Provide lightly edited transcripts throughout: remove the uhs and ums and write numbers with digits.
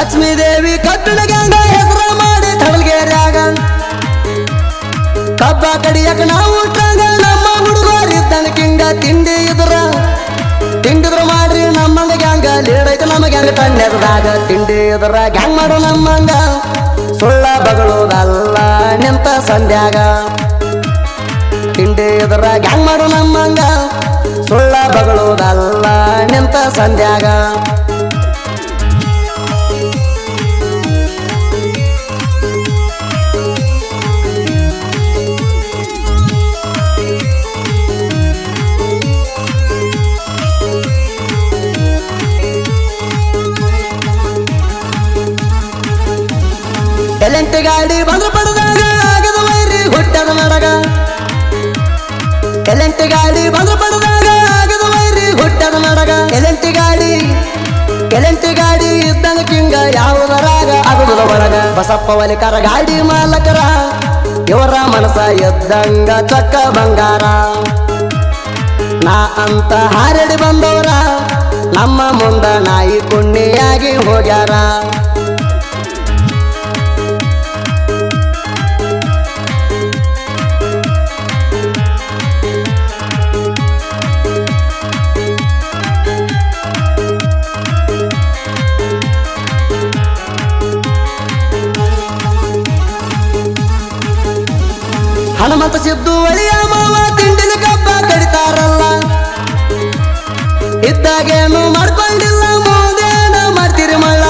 ಲಕ್ಷ್ಮೀ ದೇವಿ ಕಬ್ಬಿಣ ಗ್ಯಾಂಗ ಹೆಸರ ಮಾಡಿ ತಳಗೇರ್ಯಾಗ ಕಬ್ಬ ಕಡಿಯಕ ನಾವು ಟ್ರಂಗ ನಮ್ಮ ಹುಡುಗರಿದ್ದಂಗ ಕಿಂಗ ತಿಂಡಿದ್ರ ಮಾಡ್ರಿ ನಮ್ಮಂಗ ಗ್ಯಾಂಗ ಲೀಡೈತೆ ನಮ್ಮ ಗ್ಯಾಂಗ ತಣ್ಣೆದಾಗ ತಿಂಡಿದ್ರ ಗ್ಯಾಂಗ್ ಮಾಡು ನಮ್ಮಂಗ ಸುಳ್ಳ ಬಗಳೋದಲ್ಲ ನಿಂತ ಸಂಧ್ಯಾಗ ತಿಂಡಿದ್ರ ಗ್ಯಾಂಗ್ ಮಾಡು ನಮ್ಮಂಗ ಸುಳ್ಳ ಬಗಳೋದಲ್ಲ ನಿಂತ ಸಂಧ್ಯಾಗ ಎಲೆಂಟಿ ಗಾಡಿ ಬಂದ್ರ ಪಡೆದಾಗ ಆಗದ ವೈರಿ ಹುಟ್ಟದ ಮಡಗ ಎಲೆಂಟಿ ಗಾಡಿ ಬಂದ್ರ ಪಡೆದಾಗ ಆಗದ ವೈರಿ ಹುಟ್ಟದ ಮಡಗ ಎಲೆಂಟಿ ಗಾಡಿ ಇದ್ದಂಗ ಕಿಂಗ ಯಾವುದರಾಗ ಆಗುವುದ ಒಳಗ ಬಸಪ್ಪ ವಲಿಕರ ಗಾಡಿ ಮಾಲಕರ ಇವರ ಮನಸ ಎದ್ದಂಗ ಚಕ್ಕ ಬಂಗಾರ ನಾ ಅಂತ ಹಾರಡಿ ಬಂದವರ ನಮ್ಮ ಮುಂದ ನಾಯಿ ಕುಣ್ಣಿಯಾಗಿ ಹೋಗ್ಯಾರ ಹನುಮಂತ ಸಿದ್ದು ಒಳಿಯ ಮಾವ ತಿಂಡಿನ ಕಬ್ಬ ಕಡಿತಾರಲ್ಲ ಇದ್ದಾಗೇನು ಮಾಡ್ಕೊಂಡಿಲ್ಲ ಮುಂದೇನ ಮಾಡ್ತೀರಿ ಮಳ್ಳ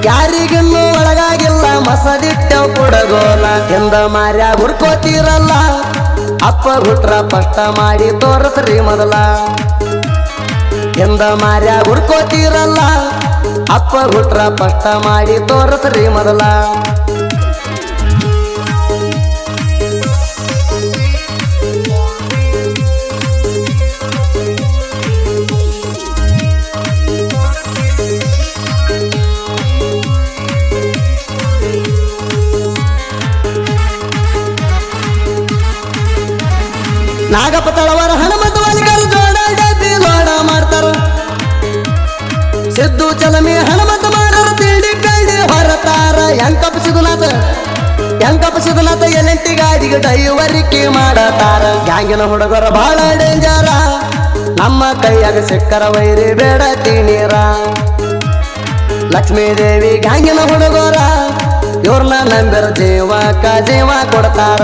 ಯಾರಿಗಿನ್ನು ಒಳಗಾಗಿಲ್ಲ ಮಸದಿಟ್ಟ ಕೊಡಗೋಲ ಎಂದ ಮಾರ್ಯ ಹುಡ್ಕೋತೀರಲ್ಲ ಅಪ್ಪ ಹುಟ್ರ ಪಷ್ಟ ಮಾಡಿ ತೋರಸ್ರಿ ಮೊದಲ ಎಂದ ಮಾರ್ಯ ಹುಡ್ಕೋತೀರಲ್ಲ ಅಪ್ಪ ಹುಟ್ರ ಪಷ್ಟ ಮಾಡಿ ತೋರಸ್ರಿ ಮೊದಲ ನಾಗಪ್ಪ ತಳವಾರ ಹನುಮಂತ ವಾಲಿಕರ ಜೋಡ ಡಬ್ಬಿ ಲೋಡ ಮಾಡ್ತಾರ ಸಿದ್ದು ಚಲಮಿ ಹನುಮಂತ ಮಾಡರ ತಿಂಡಿ ಕೈಡಿ ಹೊರತಾರ ಎಂಕಪ್ಪ ಸಿಗುನಾಥ ಎಲೆಂಟಿ ಗಾಡಿಗೆ ಡೈವರಿಕೆ ಮಾಡತಾರ ಗ್ಯಾಂಗಿನ ಹುಡುಗರ ಬಹಳ ಡೇಂಜರ ನಮ್ಮ ಕೈಯಾಗ ಸಿಕ್ಕರ ವೈರಿ ಬೇಡ ತಿಣೀರ ಲಕ್ಷ್ಮೀ ದೇವಿ ಗ್ಯಾಂಗಿನ ಹುಡುಗರ ಇವ್ರನ್ನ ನಂಬಿರ ಜೀವ ಕೊಡ್ತಾರ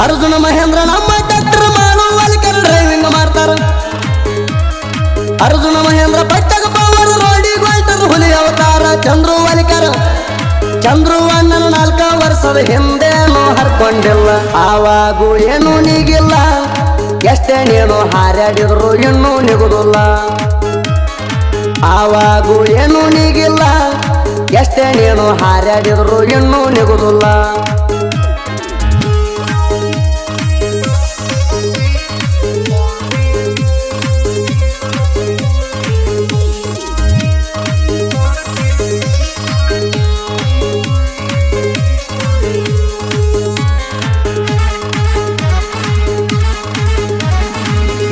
ಅರ್ಜುನ ಮಹೇಂದ್ರ ನಮ್ಮ ಟ್ರ್ಯಾಕ್ಟರ್ ಮಾಡು ವಾಲಿಕರ ಡ್ರೈವಿಂಗ್ ಮಾಡ್ತಾರ ಅರ್ಜುನ ಮಹೇಂದ್ರ ಪಟ್ಟಗ ಪವರ್ ರೋಡಿ ಗೋಲ್ಟರ್ ಹುಲಿ ಅವತಾರ ಚಂದ್ರು ವಾಲಿಕರ ಚಂದ್ರು ಅಣ್ಣನ 4 ವರ್ಷದ ಹಿಂದೇನು ಹರ್ಕೊಂಡಿಲ್ಲ ಆವಾಗೂ ಏನು ನೀಗಿಲ್ಲ ಎಷ್ಟೇ ನೀನು ಹಾರಾಡಿದ್ರು ಇನ್ನೂ ನಿಗುದಿಲ್ಲ ಆವಾಗೂ ಏನು ನೀಗಿಲ್ಲ ಎಷ್ಟೇ ನೀನು ಹಾರಾಡಿದ್ರು ಇನ್ನೂ ನಿಗುದಿಲ್ಲ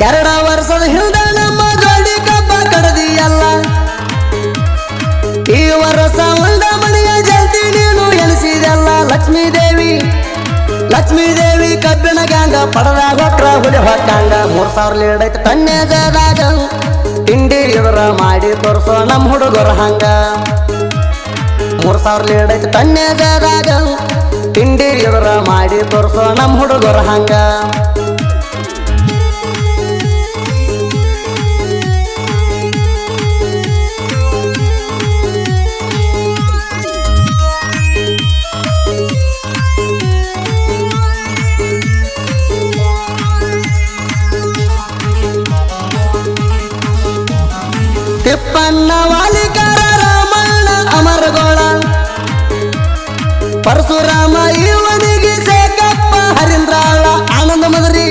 ಎರಡ ವರ್ಷದ ಹಿಂದೆ ನಮ್ಮ ಜೋಡಿ ಕಬ್ಬ ಕಡದಿಯಲ್ಲ ಈ ವರ್ಷ ಒಂದ ಮನೆಯ ಜಲ್ದಿ ನೀನು ಎನಿಸಿದೆಲ್ಲ ಲಕ್ಷ್ಮೀ ದೇವಿ ಕಬ್ಬಿಣ ಗ್ಯಾಂಗ ಪಡದಾಗ ಹೊಟ್ರ ಹುಲಿ ಹೊಟ್ಟಂಗ 3000 ಲೀಡ್ ಐತೆ ತಣ್ಣೆದಾಗ ತಿಂಡಿ ಎದುರ ಮಾಡಿ ತೋರ್ಸೋ ನಮ್ಮ ಹುಡುಗರ ಹಂಗ 3000 ಲೀಡ್ ಐತೆ ತಣ್ಣೆದಾಗ ತಿಂಡಿ ಎದುರ ಮಾಡಿ ತೋರ್ಸೋ ನಮ್ಮ ಹುಡುಗರ ಹಂಗ ತಿಪ್ಪಣ್ಣ ವಾಲಿಕರ ರಾಮಣ್ಣ ಅಮರಗೋಳ ಪರಶುರಾಮ ಇವನಿಗೆ ಸೇಕಪ್ಪ ಹರೀಂದ್ರಾಳ ಆನಂದ ಮದರಿ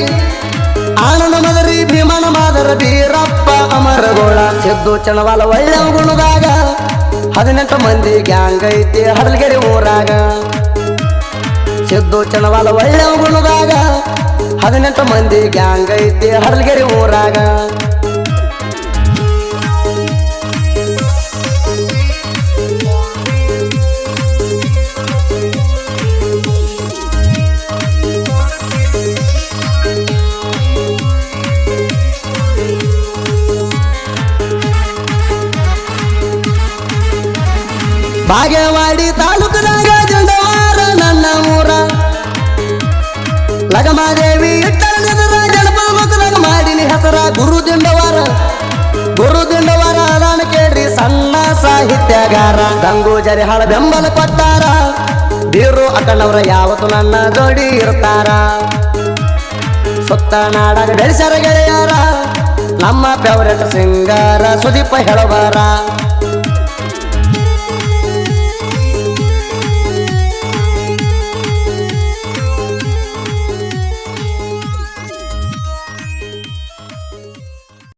ಹೇಳ ಸಿದ್ದು ಚಣವಾಲ ಒಳ್ಳೆ ಗುಣದಾಗ 18 ಮಂದಿ ಗ್ಯಾಂಗ್ ಐತಿ ಹಡಲ್ಗೆರೆ ಊರಾಗ ಸಿದ್ದು ಚಣವಾಲ ಒಳ್ಳೆ ಗುಣದಾಗ 18 ಮಂದಿ ಗ್ಯಾಂಗ್ ಐತಿ ಹಡಲ್ಗೆರೆ ಊರಾಗ ಬಾಗೇವಾಡಿ ತಾಲೂಕದಾಗ ದಿಂಡವಾರ ನನ್ನ ಊರ ಲಗಮಾದೇವಿ ಇಟ್ಟರ ಜನಪದ ಮುಖದಾಗ ಮಾಡಿನಿ ಹೆಸರ ಗುರು ದಿಂಡವಾರ ಅದಾನ ಕೇಳ್ರಿ ಸಣ್ಣ ಸಾಹಿತ್ಯಗಾರ ಗಂಗು ಜರಿಹಾಳ ಬೆಂಬಲ ಕೊಟ್ಟಾರ ಬೀರು ಅಕ್ಕನವರ ಯಾವತ್ತು ನನ್ನ ಜೋಡಿ ಇರ್ತಾರ ಸುತ್ತ ನಾಡಾಗ ಬೆಳೆಸರ ಗೆಳೆಯಾರ ನಮ್ಮ ಫೇವರೇಟ್ ಸಿಂಗಾರ ಸುದೀಪ ಹೇಳಬಾರ